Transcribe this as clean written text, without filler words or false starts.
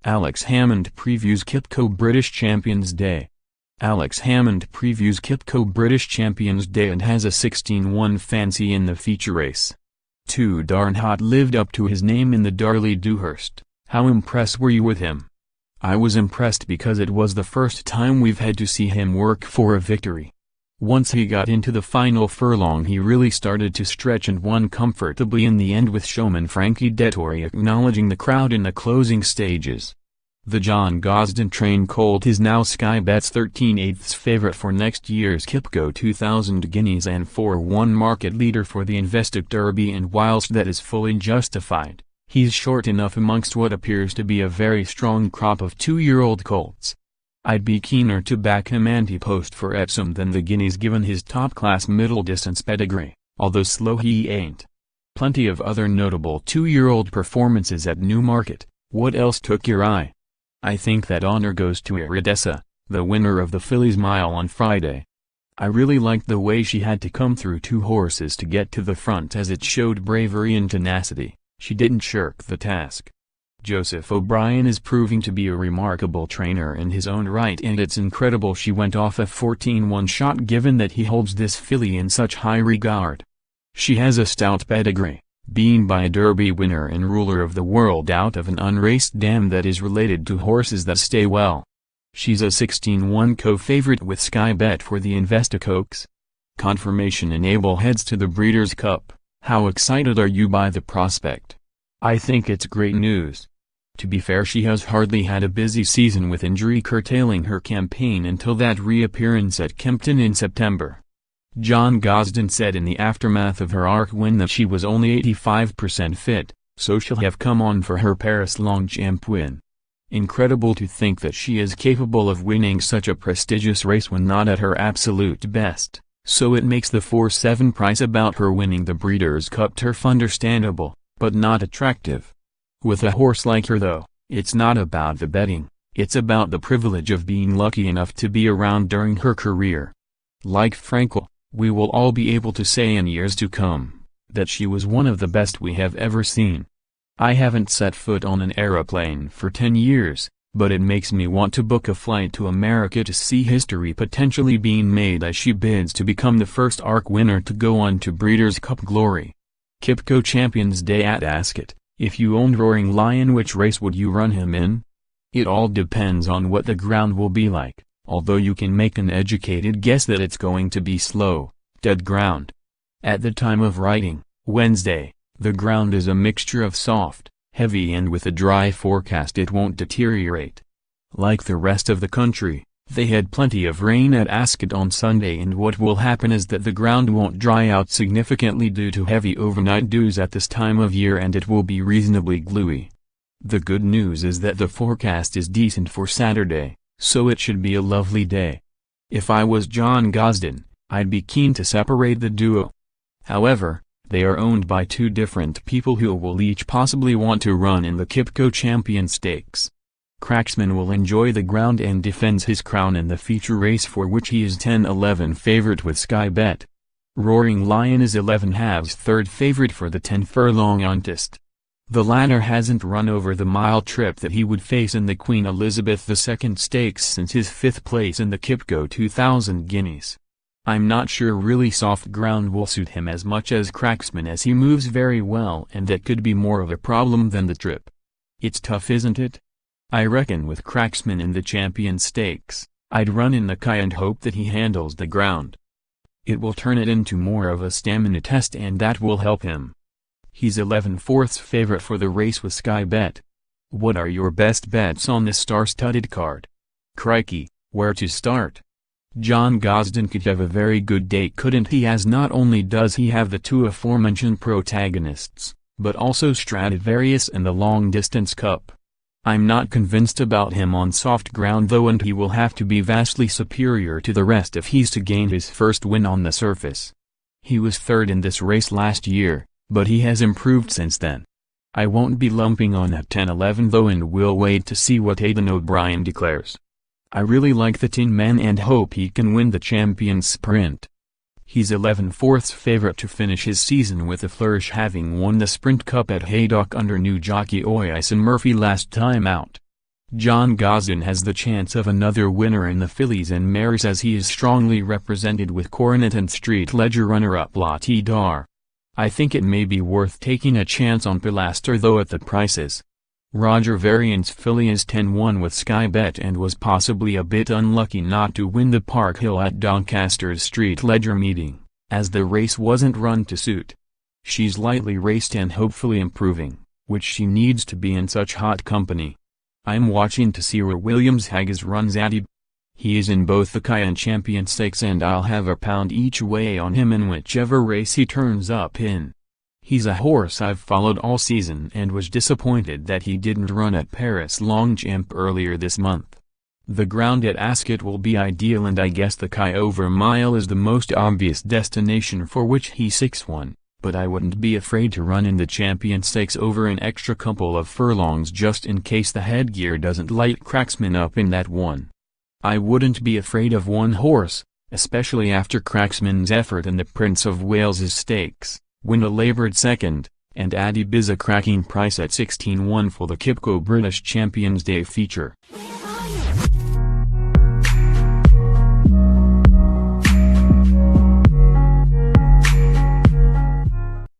Alex Hammond previews QIPCO British Champions Day. Alex Hammond previews QIPCO British Champions Day and has a 16-1 fancy in the feature race. Too darn hot lived up to his name in the Darley Dewhurst. How impressed were you with him? I was impressed because it was the first time we've had to see him work for a victory. Once he got into the final furlong he really started to stretch and won comfortably in the end, with showman Frankie Dettori acknowledging the crowd in the closing stages. The John Gosden-trained colt is now Sky Bet's 13/8 favorite for next year's QIPCO 2000 Guineas and 4-1 market leader for the Investec Derby, and whilst that is fully justified, he's short enough amongst what appears to be a very strong crop of 2-year-old colts. I'd be keener to back him ante-post for Epsom than the Guineas given his top-class middle-distance pedigree, although slow he ain't. Plenty of other notable 2-year-old performances at Newmarket. What else took your eye? I think that honor goes to Iridessa, the winner of the Fillies Mile on Friday. I really liked the way she had to come through 2 horses to get to the front, as it showed bravery and tenacity. She didn't shirk the task. Joseph O'Brien is proving to be a remarkable trainer in his own right, and it's incredible she went off a 14-1 shot given that he holds this filly in such high regard. She has a stout pedigree, being by a Derby winner and ruler of the world out of an unraced dam that is related to horses that stay well. She's a 16-1 co-favorite with Sky Bet for the Investec Oaks. Confirmation Enable heads to the Breeders' Cup. How excited are you by the prospect? I think it's great news. To be fair, she has hardly had a busy season, with injury curtailing her campaign until that reappearance at Kempton in September. John Gosden said in the aftermath of her Arc win that she was only 85% fit, so she'll have come on for her Paris Longchamp win. Incredible to think that she is capable of winning such a prestigious race when not at her absolute best, so it makes the 4-7 price about her winning the Breeders' Cup Turf understandable, but not attractive. With a horse like her though, it's not about the betting, it's about the privilege of being lucky enough to be around during her career. Like Frankel, we will all be able to say in years to come, that she was one of the best we have ever seen. I haven't set foot on an aeroplane for 10 years, but it makes me want to book a flight to America to see history potentially being made as she bids to become the first Arc winner to go on to Breeders' Cup glory. QIPCO Champions Day at Ascot. If you owned Roaring Lion, which race would you run him in? It all depends on what the ground will be like, although you can make an educated guess that it's going to be slow, dead ground. At the time of writing, Wednesday, the ground is a mixture of soft, heavy, and with a dry forecast it won't deteriorate. Like the rest of the country, they had plenty of rain at Ascot on Sunday, and what will happen is that the ground won't dry out significantly due to heavy overnight dews at this time of year, and it will be reasonably gluey. The good news is that the forecast is decent for Saturday, so it should be a lovely day. If I was John Gosden, I'd be keen to separate the duo. However, they are owned by 2 different people who will each possibly want to run in the QIPCO Champion Stakes. Cracksman will enjoy the ground and defends his crown in the feature race, for which he is 10-11 favorite with Sky Bet. Roaring Lion is 11/2 third favorite for the 10 furlong Antist. The latter hasn't run over the mile trip that he would face in the Queen Elizabeth II Stakes since his 5th place in the QIPCO 2000 Guineas. I'm not sure really soft ground will suit him as much as Cracksman, as he moves very well, and that could be more of a problem than the trip. It's tough, isn't it? I reckon with Cracksman in the Champion Stakes, I'd run in the Kai and hope that he handles the ground. It will turn it into more of a stamina test, and that will help him. He's 11/4 favorite for the race with Sky Bet. What are your best bets on this star-studded card? Crikey, where to start? John Gosden could have a very good day, couldn't he, as not only does he have the 2 aforementioned protagonists, but also Stradivarius and the Long Distance Cup. I'm not convinced about him on soft ground though, and he will have to be vastly superior to the rest if he's to gain his first win on the surface. He was 3rd in this race last year, but he has improved since then. I won't be lumping on at 10-11 though, and will wait to see what Aidan O'Brien declares. I really like the Tin Man and hope he can win the Champions Sprint. He's 11/4 favorite to finish his season with a flourish, having won the Sprint Cup at Haydock under new jockey Oisin Murphy last time out. John Gosden has the chance of another winner in the fillies and mares as he is strongly represented with Coronet and Street Ledger runner-up Lottie Dar. I think it may be worth taking a chance on Pilaster though at the prices. Roger Variant's filly is 10-1 with Sky Bet and was possibly a bit unlucky not to win the Park Hill at Doncaster's Street Ledger meeting, as the race wasn't run to suit. She's lightly raced and hopefully improving, which she needs to be in such hot company. I'm watching to see where Williams Haggis runs at. He is in both the QIPCO and Champion Stakes and I'll have £1 each way on him in whichever race he turns up in. He's a horse I've followed all season and was disappointed that he didn't run at Paris Longchamp earlier this month. The ground at Ascot will be ideal and I guess the QIPCO over mile is the most obvious destination for which he's 6-1, but I wouldn't be afraid to run in the Champion Stakes over an extra couple of furlongs just in case the headgear doesn't light Cracksman up in that one. I wouldn't be afraid of one horse, especially after Cracksman's effort in the Prince of Wales's Stakes, when a laboured second, and Adib is a cracking price at 16-1 for the QIPCO British Champions Day feature.